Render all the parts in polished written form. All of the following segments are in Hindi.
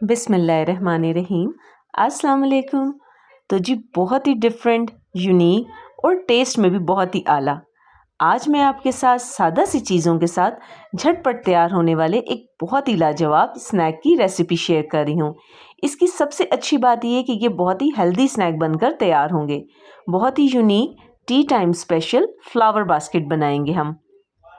बिस्मिल्लाहिर्रहमानिर्रहीम। अस्सलाम वालेकुम। तो जी बहुत ही डिफरेंट, यूनिक और टेस्ट में भी बहुत ही आला। आज मैं आपके साथ सादा सी चीज़ों के साथ झटपट तैयार होने वाले एक बहुत ही लाजवाब स्नैक की रेसिपी शेयर कर रही हूँ। इसकी सबसे अच्छी बात यह है कि ये बहुत ही हेल्दी स्नैक बनकर तैयार होंगे। बहुत ही unique tea time special flower basket बनाएंगे हम।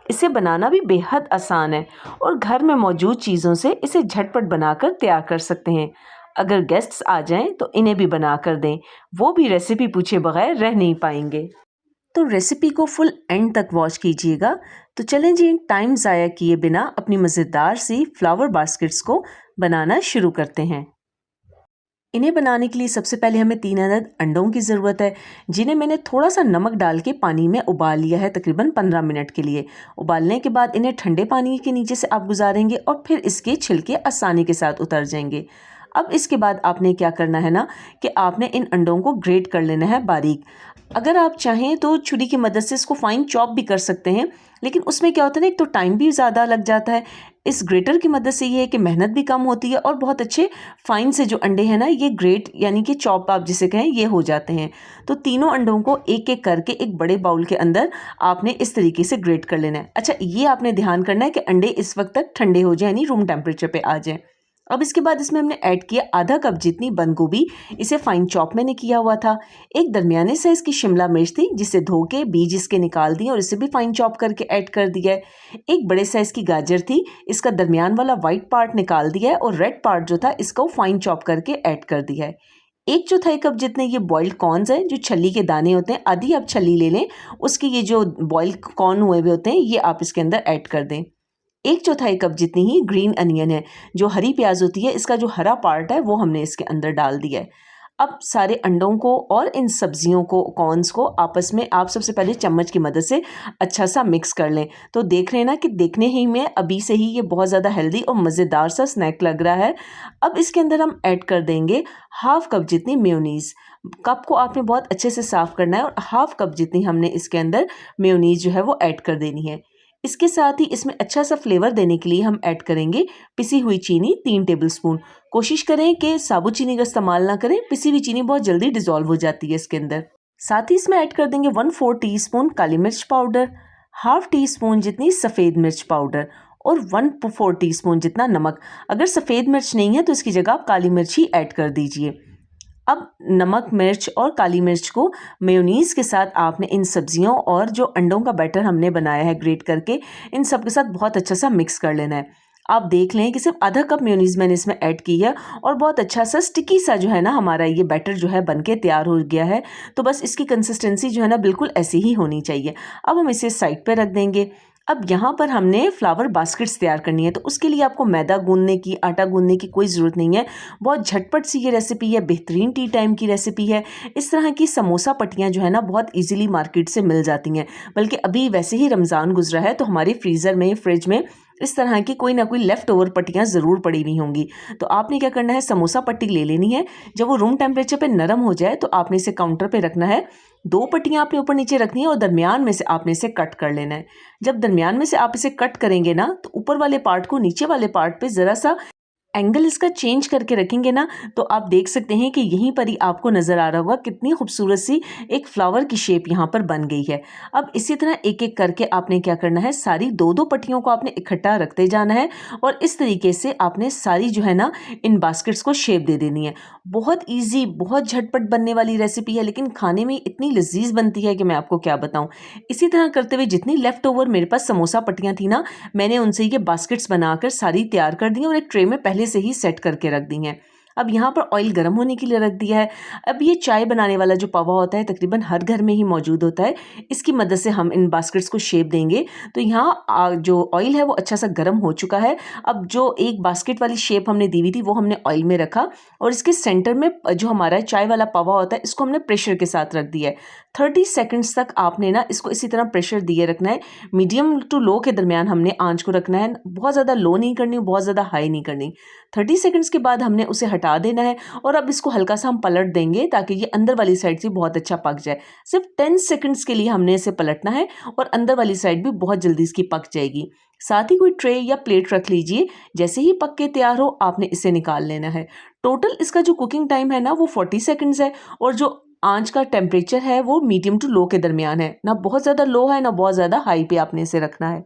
इसे बनाना भी बेहद आसान है और घर में मौजूद चीज़ों से इसे झटपट बनाकर तैयार कर सकते हैं। अगर गेस्ट्स आ जाएं तो इन्हें भी बना कर दें, वो भी रेसिपी पूछे बगैर रह नहीं पाएंगे। तो रेसिपी को फुल एंड तक वॉच कीजिएगा। तो चलें जी, टाइम ज़ाया किए बिना अपनी मज़ेदार सी फ्लावर बास्केट्स को बनाना शुरू करते हैं। इन्हें बनाने के लिए सबसे पहले हमें 3 अदद अंडों की ज़रूरत है, जिन्हें मैंने थोड़ा सा नमक डाल के पानी में उबाल लिया है तकरीबन 15 मिनट के लिए। उबालने के बाद इन्हें ठंडे पानी के नीचे से आप गुजारेंगे और फिर इसके छिलके आसानी के साथ उतर जाएंगे। अब इसके बाद आपने क्या करना है ना कि आपने इन अंडों को ग्रेट कर लेना है बारीक। अगर आप चाहें तो छुरी की मदद से इसको फाइन चॉप भी कर सकते हैं, लेकिन उसमें क्या होता है ना, एक तो टाइम भी ज़्यादा लग जाता है। इस ग्रेटर की मदद से ये है कि मेहनत भी कम होती है और बहुत अच्छे फाइन से जो अंडे हैं ना, ये ग्रेट यानी कि चॉप आप जिसे कहें, ये हो जाते हैं। तो तीनों अंडों को एक एक करके एक बड़े बाउल के अंदर आपने इस तरीके से ग्रेट कर लेना है। अच्छा, ये आपने ध्यान करना है कि अंडे इस वक्त तक ठंडे हो जाए, यानी रूम टेम्परेचर पे आ जाए। अब इसके बाद इसमें हमने ऐड किया आधा कप जितनी बंद गोभी, इसे फाइन चॉप मैंने किया हुआ था। एक दरमियाने साइज की शिमला मिर्च थी, जिसे धो के बीज इसके निकाल दिए और इसे भी फाइन चॉप करके ऐड कर दिया है। एक बड़े साइज की गाजर थी, इसका दरमियान वाला वाइट पार्ट निकाल दिया है और रेड पार्ट जो था इसको फाइन चॉप करके ऐड कर दिया है। 1/4 कप जितने ये बॉइल्ड कॉर्न्स हैं, जो छली के दाने होते हैं, आधी आप छली ले लें, उसके ये जो बॉइल्ड कॉर्न हुए हुए होते हैं ये आप इसके अंदर ऐड कर दें। 1/4 कप जितनी ही ग्रीन अनियन है, जो हरी प्याज होती है, इसका जो हरा पार्ट है वो हमने इसके अंदर डाल दिया है। अब सारे अंडों को और इन सब्जियों को, कॉर्न्स को आपस में आप सबसे पहले चम्मच की मदद से अच्छा सा मिक्स कर लें। तो देख रहे हैं ना कि देखने ही में अभी से ही ये बहुत ज़्यादा हेल्दी और मज़ेदार सा स्नैक लग रहा है। अब इसके अंदर हम ऐड कर देंगे 1/2 कप जितनी मेयोनीज़। कप को आपने बहुत अच्छे से साफ़ करना है और 1/2 कप जितनी हमने इसके अंदर मेयोनीज़ जो है वो ऐड कर देनी है। इसके साथ ही इसमें अच्छा सा फ्लेवर देने के लिए हम ऐड करेंगे पिसी हुई चीनी 3 टेबलस्पून। कोशिश करें कि साबुत चीनी का इस्तेमाल ना करें, पिसी हुई चीनी बहुत जल्दी डिज़ोल्व हो जाती है इसके अंदर। साथ ही इसमें ऐड कर देंगे 1/4 टीस्पून काली मिर्च पाउडर, 1/2 टीस्पून जितनी सफ़ेद मिर्च पाउडर और 1/4 टीस्पून जितना नमक। अगर सफ़ेद मिर्च नहीं है तो इसकी जगह आप काली मिर्च ही ऐड कर दीजिए। अब नमक, मिर्च और काली मिर्च को मेयोनीज़ के साथ आपने इन सब्जियों और जो अंडों का बैटर हमने बनाया है ग्रेट करके, इन सब के साथ बहुत अच्छा सा मिक्स कर लेना है। आप देख लें कि सिर्फ आधा कप मेयोनीज़ मैंने इसमें ऐड की है और बहुत अच्छा सा स्टिकी सा जो है ना हमारा ये बैटर जो है बनके तैयार हो गया है। तो बस इसकी कंसिस्टेंसी जो है ना बिल्कुल ऐसी ही होनी चाहिए। अब हम इसे साइड पे रख देंगे। अब यहाँ पर हमने फ्लावर बास्केट्स तैयार करनी है, तो उसके लिए आपको मैदा गूंदने की, आटा गूंदने की कोई ज़रूरत नहीं है। बहुत झटपट सी ये रेसिपी है, बेहतरीन टी टाइम की रेसिपी है। इस तरह की समोसा पट्टियाँ जो है ना बहुत इजीली मार्केट से मिल जाती हैं। बल्कि अभी वैसे ही रमज़ान गुजरा है तो हमारे फ्रीज़र में, फ्रिज में इस तरह की कोई ना कोई लेफ़्ट ओवर पट्टियाँ ज़रूर पड़ी हुई होंगी। तो आपने क्या करना है, समोसा पट्टी ले लेनी है। जब वो रूम टेम्परेचर पे नरम हो जाए तो आपने इसे काउंटर पे रखना है। 2 पट्टियाँ आपने ऊपर नीचे रखनी है और दरमियान में से आपने इसे कट कर लेना है। जब दरमियान में से आप इसे कट करेंगे ना, तो ऊपर वाले पार्ट को नीचे वाले पार्ट पे ज़रा सा एंगल इसका चेंज करके रखेंगे ना, तो आप देख सकते हैं कि यहीं पर ही आपको नज़र आ रहा होगा कितनी खूबसूरत सी एक फ्लावर की शेप यहाँ पर बन गई है। अब इसी तरह एक एक करके आपने क्या करना है, सारी 2-2 पट्टियों को आपने इकट्ठा रखते जाना है और इस तरीके से आपने सारी जो है ना इन बास्केट्स को शेप दे देनी है। बहुत ईजी, बहुत झटपट बनने वाली रेसिपी है, लेकिन खाने में इतनी लजीज बनती है कि मैं आपको क्या बताऊँ। इसी तरह करते हुए जितनी लेफ़्ट ओवर मेरे पास समोसा पट्टियाँ थी ना, मैंने उनसे ये बास्केट्स बनाकर सारी तैयार कर दी और एक ट्रे में पहले से ही सेट करके रख दी हैं। अब यहाँ पर ऑयल गर्म होने के लिए रख दिया है। अब ये चाय बनाने वाला जो पवा होता है तकरीबन हर घर में ही मौजूद होता है, इसकी मदद से हम इन बास्केट्स को शेप देंगे। तो यहाँ जो ऑयल है वो अच्छा सा गर्म हो चुका है। अब जो एक बास्केट वाली शेप हमने दी हुई थी वो हमने ऑयल में रखा और इसके सेंटर में जो हमारा चाय वाला पवा होता है इसको हमने प्रेशर के साथ रख दिया है। 30 सेकंड्स तक आपने ना इसको इसी तरह प्रेशर दिए रखना है। मीडियम टू लो के दरमियान हमने आंच को रखना है, बहुत ज़्यादा लो नहीं करनी, बहुत ज़्यादा हाई नहीं करनी। 30 सेकंड्स के बाद हमने उसे हटा देना है और अब इसको हल्का सा हम पलट देंगे ताकि ये अंदर वाली साइड से बहुत अच्छा पक जाए। सिर्फ 10 सेकंड्स के लिए हमने इसे पलटना है और अंदर वाली साइड भी बहुत जल्दी इसकी पक जाएगी। साथ ही कोई ट्रे या प्लेट रख लीजिए। जैसे ही पक के तैयार हो आपने इसे निकाल लेना है। टोटल इसका जो कुकिंग टाइम है ना वो 40 सेकंड्स है और जो आंच का टेम्परेचर है वो मीडियम टू लो के दरमियान है, ना बहुत ज़्यादा लो है ना बहुत ज़्यादा हाई पे आपने इसे रखना है।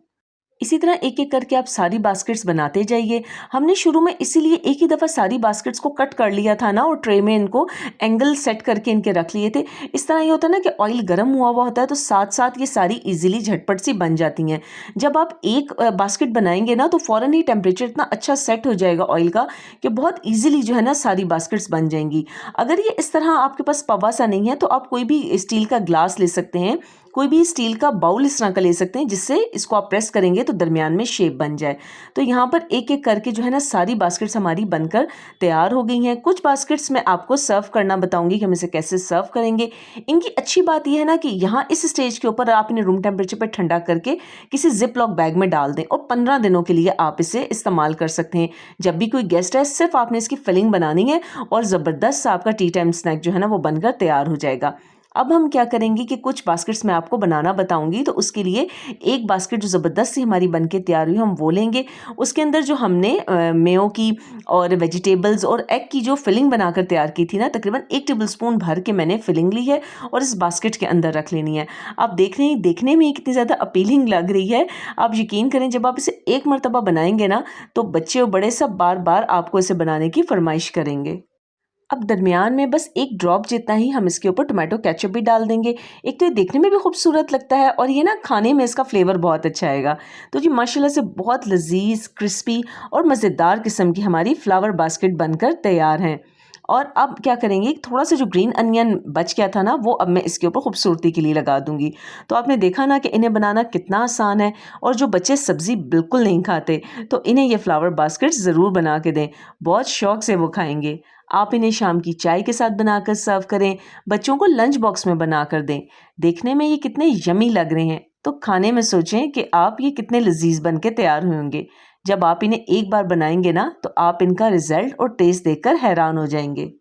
इसी तरह एक एक करके आप सारी बास्केट्स बनाते जाइए। हमने शुरू में इसीलिए एक ही दफ़ा सारी बास्केट्स को कट कर लिया था ना और ट्रे में इनको एंगल सेट करके इनके रख लिए थे। इस तरह ये होता है ना कि ऑयल गर्म हुआ हुआ होता है तो साथ साथ ये सारी इजीली झटपट सी बन जाती हैं। जब आप एक बास्केट बनाएंगे ना तो फ़ौरन ही टेम्परेचर इतना अच्छा सेट हो जाएगा ऑयल का कि बहुत ईजिली जो है ना सारी बास्केट्स बन जाएंगी। अगर ये इस तरह आपके पास पवा सा नहीं है तो आप कोई भी स्टील का ग्लास ले सकते हैं, कोई भी स्टील का बाउल इस तरह का ले सकते हैं जिससे इसको आप प्रेस करेंगे तो दरमियान में शेप बन जाए। तो यहाँ पर एक एक करके जो है ना सारी बास्केट्स हमारी बनकर तैयार हो गई हैं। कुछ बास्केट्स मैं आपको सर्व करना बताऊंगी कि हम इसे कैसे सर्व करेंगे। इनकी अच्छी बात यह है ना कि यहाँ इस स्टेज के ऊपर आप इन्हें रूम टेम्परेचर पर ठंडा करके किसी जिप लॉक बैग में डाल दें और 15 दिनों के लिए आप इसे इस्तेमाल कर सकते हैं। जब भी कोई गेस्ट है सिर्फ आपने इसकी फिलिंग बनानी है और ज़बरदस्त सा आपका टी टाइम स्नैक जो है ना वो बनकर तैयार हो जाएगा। अब हम क्या करेंगे कि कुछ बास्केट्स मैं आपको बनाना बताऊंगी। तो उसके लिए एक बास्केट जो ज़बरदस्त सी हमारी बनके तैयार हुई हम वो लेंगे। उसके अंदर जो हमने मेयो की और वेजिटेबल्स और एग की जो फिलिंग बनाकर तैयार की थी ना, तकरीबन 1 टेबलस्पून भर के मैंने फिलिंग ली है और इस बास्केट के अंदर रख लेनी है। आप देखने में ही कितनी ज़्यादा अपीलिंग लग रही है। आप यकीन करें जब आप इसे एक मरतबा बनाएंगे ना तो बच्चे और बड़े सब बार बार आपको इसे बनाने की फरमाइश करेंगे। अब दरमियान में बस एक ड्रॉप जितना ही हम इसके ऊपर टोमेटो केचप भी डाल देंगे। एक तो ये देखने में भी खूबसूरत लगता है और ये ना खाने में इसका फ्लेवर बहुत अच्छा आएगा। तो जी माशाल्लाह से बहुत लजीज, क्रिस्पी और मज़ेदार किस्म की हमारी फ्लावर बास्केट बनकर तैयार हैं। और अब क्या करेंगे, थोड़ा सा जो ग्रीन अनियन बच गया था ना वो अब मैं इसके ऊपर खूबसूरती के लिए लगा दूंगी। तो आपने देखा ना कि इन्हें बनाना कितना आसान है और जो बच्चे सब्ज़ी बिल्कुल नहीं खाते तो इन्हें ये फ्लावर बास्केट ज़रूर बना के दें, बहुत शौक़ से वो खाएंगे। आप इन्हें शाम की चाय के साथ बनाकर सर्व करें, बच्चों को लंच बॉक्स में बना कर दें। देखने में ये कितने यमी लग रहे हैं तो खाने में सोचें कि आप ये कितने लजीज बन के तैयार होंगे। जब आप इन्हें एक बार बनाएंगे ना तो आप इनका रिजल्ट और टेस्ट देखकर हैरान हो जाएंगे।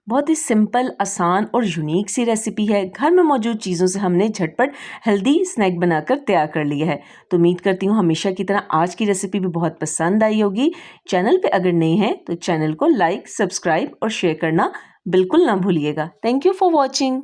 बहुत ही सिंपल, आसान और यूनिक सी रेसिपी है। घर में मौजूद चीज़ों से हमने झटपट हेल्दी स्नैक बनाकर तैयार कर लिया है। तो उम्मीद करती हूँ हमेशा की तरह आज की रेसिपी भी बहुत पसंद आई होगी। चैनल पे अगर नए हैं तो चैनल को लाइक, सब्सक्राइब और शेयर करना बिल्कुल ना भूलिएगा। Thank you for watching.